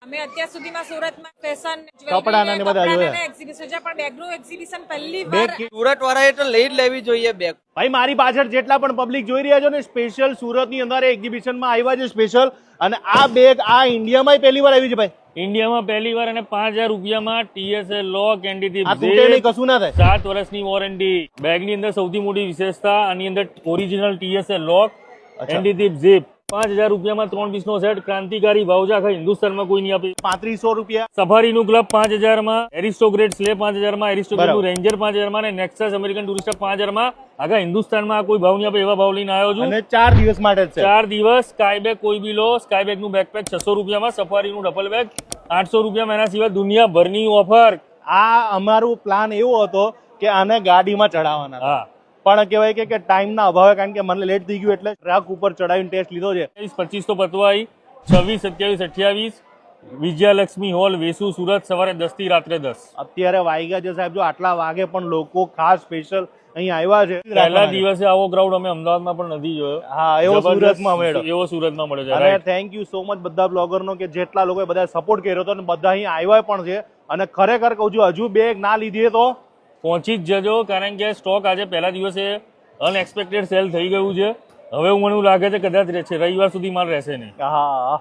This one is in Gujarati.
અમે અત્યાર સુધીમાં સુરતમાં ફેશન કપડાના ને બધા જોયા. એક્ઝિબિશન છે, પણ બેગનું એક્ઝિબિશન પહેલી બેગ વાર સુરત વાળાએ તો લઈ જ લેવી જોઈએ બેગ. ભાઈ મારી પાછળ જેટલા પણ પબ્લિક જોઈ રહ્યા છો ને, સ્પેશિયલ સુરતની અંદર એક્ઝિબિશનમાં આવ્યા છે સ્પેશિયલ. અને આ બેગ આ ઇન્ડિયામાં પહેલી વાર આવી છે ભાઈ. ઇન્ડિયામાં પહેલી વાર અને 5000 રૂપિયામાં TSA લોક એનડીથી આ તૂટે નહીં, કશું ના થાય. 7 વર્ષની વોરંટી. બેગની અંદર સૌથી મોટી વિશેષતા આની અંદર ઓરિજિનલ TSA લોક એનડીથી ઝીપ. 5000 રૂપિયામાં 3 પીસનો સેટ. ક્રાંતિકારી ભાવ છે, આખા હિન્દુસ્તાનમાં કોઈ નહીં આપે. 3500 રૂપિયા. સફારીનું ક્લબ 5000 માં, એરિસ્ટોગ્રેડ સ્લે 5000 માં, એરિસ્ટોગ્રેડનું બરાબર. રેન્જર 5000 માં અને નેક્સસ અમેરિકન ટુરિસ્ટ 5000 માં. આખા હિન્દુસ્તાનમાં આ કોઈ ભાવ નહીં આપે એવા ભાવ લઈને આવ્યો છું. અને 4 દિવસ માટે જ છે. 4 દિવસ. સ્કાયબેગ કોઈ બી લો. સ્કાયબેગનું બેકપેક 600 રૂપિયામાં. સફારીનું ડબલ બેગ 800 રૂપિયામાં. એના સિવાય દુનિયાભરની ઓફર. આ અમારું પ્લાન એવો હતો કે આને ગાડીમાં ચડાવવાના હતા. હા, પણ કહેવાય કે ટાઈમના અભાવે, કારણ કે મને લેટ થઈ ગયું એટલે ટ્રક ઉપર ચડાવીને ટેસ્ટ લીધો છે. 25 તો પતવાઈ. 26, 27, 28 વિજયાલક્ષ્મી હોલ, વેસુ, સુરત. સવારે 10 થી રાત્રે 10. અત્યારે વાગ્યા છે સાહેબ, જો આટલા વાગે પણ લોકો ખાસ સ્પેશિયલ અહીં આવ્યા છે. પહેલા દિવસે આવો ક્રાઉડ અમે અમદાવાદમાં પણ નથી જોયો. હા, એવો જબરદસ્ત સુરતમાં મળ્યો. એવો સુરતમાં મળ્યો છે. અને Right. Thank you so much બધા બ્લોગરનો કે જેટલા લોકોએ બધા સપોર્ટ કર્યો હતો અને બધા અહીં આવ્યા પણ છે. અને ખરેખર કહું છું, હજુ બેગ ના લીધી તો પહોંચી જ જજો, કારણ કે સ્ટોક આજે પહેલા દિવસે અનએક્સપેક્ટેડ સેલ થઈ ગયું છે. હવે મને એવું લાગે છે કદાચ રહેશે, રવિવાર સુધી માલ રહેશે નહીં. હા